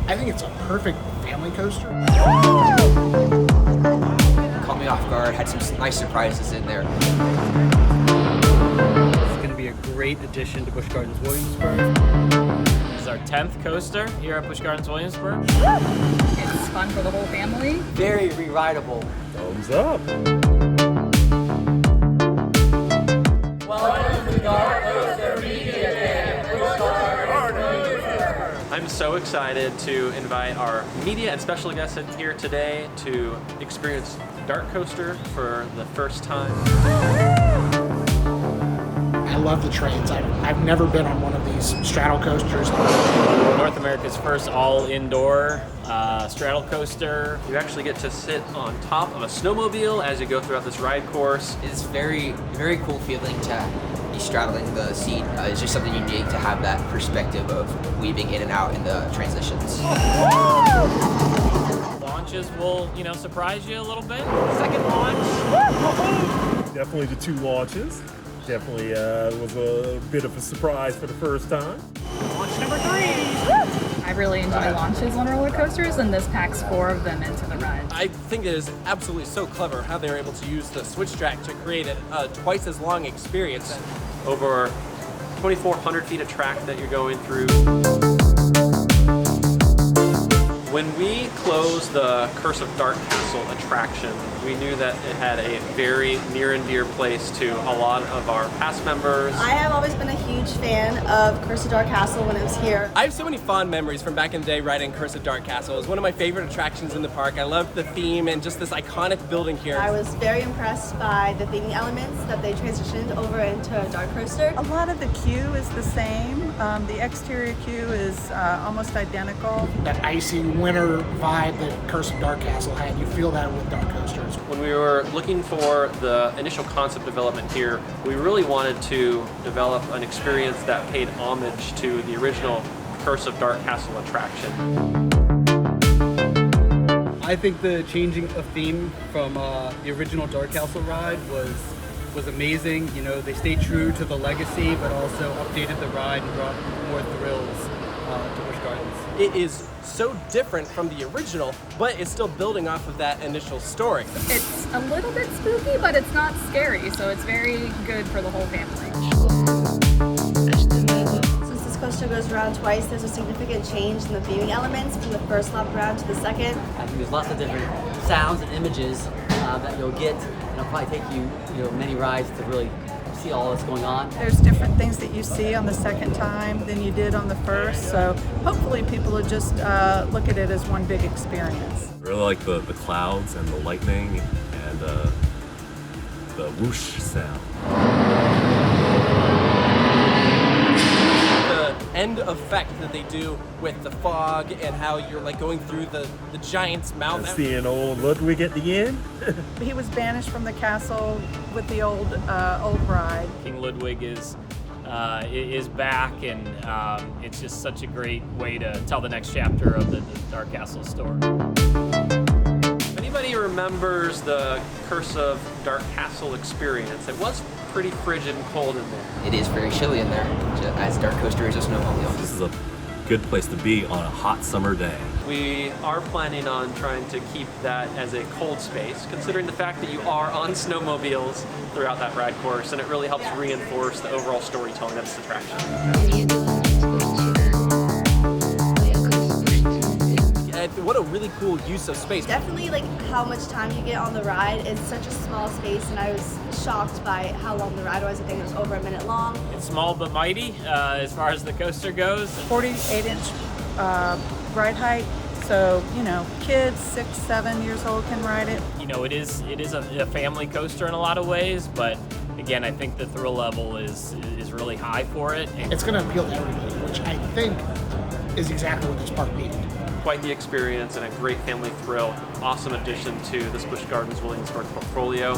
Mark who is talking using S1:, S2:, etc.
S1: I think it's a perfect family coaster.
S2: Caught me off guard, had some nice surprises in there.
S3: It's going to be a great addition to Busch Gardens Williamsburg.
S4: This is our 10th coaster here at Busch Gardens Williamsburg.
S5: It's fun for the whole family.
S2: Very re-rideable.
S6: Thumbs up.
S7: Welcome to DarKoaster Media Day, Busch Gardens.
S8: I'm so excited to invite our media and special guests in here today to experience DarKoaster for the first time.
S1: I love the trains. I've never been on one of these straddle coasters.
S4: North America's first all-indoor straddle coaster.
S8: You actually get to sit on top of a snowmobile as you go throughout this ride course.
S2: It's very cool feeling to be straddling the seat. It's just something unique to have that perspective of weaving in and out in the transitions.
S4: Launches will, surprise you a little bit.
S2: Second launch.
S6: Definitely the 2 launches. Definitely was a bit of a surprise for the first time.
S4: Launch number 3.
S5: I really enjoy launches on roller coasters, and this packs 4 of them into the ride.
S9: I think it is absolutely so clever how they were able to use the switch track to create a twice as long experience.
S8: Over 2,400 feet of track that you're going through. When we closed the Curse of DarKastle attraction, we knew that it had a very near and dear place to a lot of our past members.
S10: I have always been a huge fan of Curse of DarKastle when it was here.
S9: I have so many fond memories from back in the day riding Curse of DarKastle. It was one of my favorite attractions in the park. I loved the theme and just this iconic building here.
S10: I was very impressed by the theming elements that they transitioned over into DarKoaster.
S11: A lot of the queue is the same. The exterior queue is almost identical.
S1: That icy winter vibe that Curse of DarKastle had, you feel that with DarKoasters.
S8: When we were looking for the initial concept development here, we really wanted to develop an experience that paid homage to the original Curse of DarKastle attraction.
S3: I think the changing of theme from the original DarKastle ride was amazing. They stayed true to the legacy, but also updated the ride and brought more thrills to Busch Gardens.
S9: It is so different from the original, but it's still building off of that initial story.
S5: It's a little bit spooky, but it's not scary, so it's very good for the whole family.
S10: Since this coaster goes around twice, there's a significant change in the theming elements from the first lap around to the second.
S2: I think there's lots of different sounds and images that you'll get, and it'll probably take you, many rides to really see all that's going on.
S11: There's different things that you see on the second time than you did on the first, so hopefully people will just look at it as one big experience.
S6: I really like the clouds and the lightning and the whoosh sound.
S9: The end effect that they do with the fog and how you're like going through the giant's mouth.
S6: And seeing old Ludwig at the end.
S11: He was banished from the castle with the old ride.
S4: King Ludwig is back, and it's just such a great way to tell the next chapter of the DarKastle story.
S8: If anybody remembers the Curse of DarKastle experience, it was pretty frigid and cold in there.
S2: It is very chilly in there, as DarKoaster is a snowmobile.
S6: This is a good place to be on a hot summer day.
S8: We are planning on trying to keep that as a cold space, considering the fact that you are on snowmobiles throughout that ride course, and it really helps reinforce the overall storytelling of this attraction.
S9: What a really cool use of space.
S10: Definitely how much time you get on the ride. It's such a small space, and I was shocked by how long the ride was. I think it was over a minute long.
S4: It's small but mighty as far as the coaster goes.
S11: 48-inch ride height, so kids 6, 7 years old can ride it.
S4: It is a family coaster in a lot of ways, but again, I think the thrill level is really high for it.
S1: It's going to appeal to everybody, which I think is exactly what this park needed.
S8: Quite the experience and a great family thrill. Awesome addition to this Busch Gardens Williamsburg portfolio.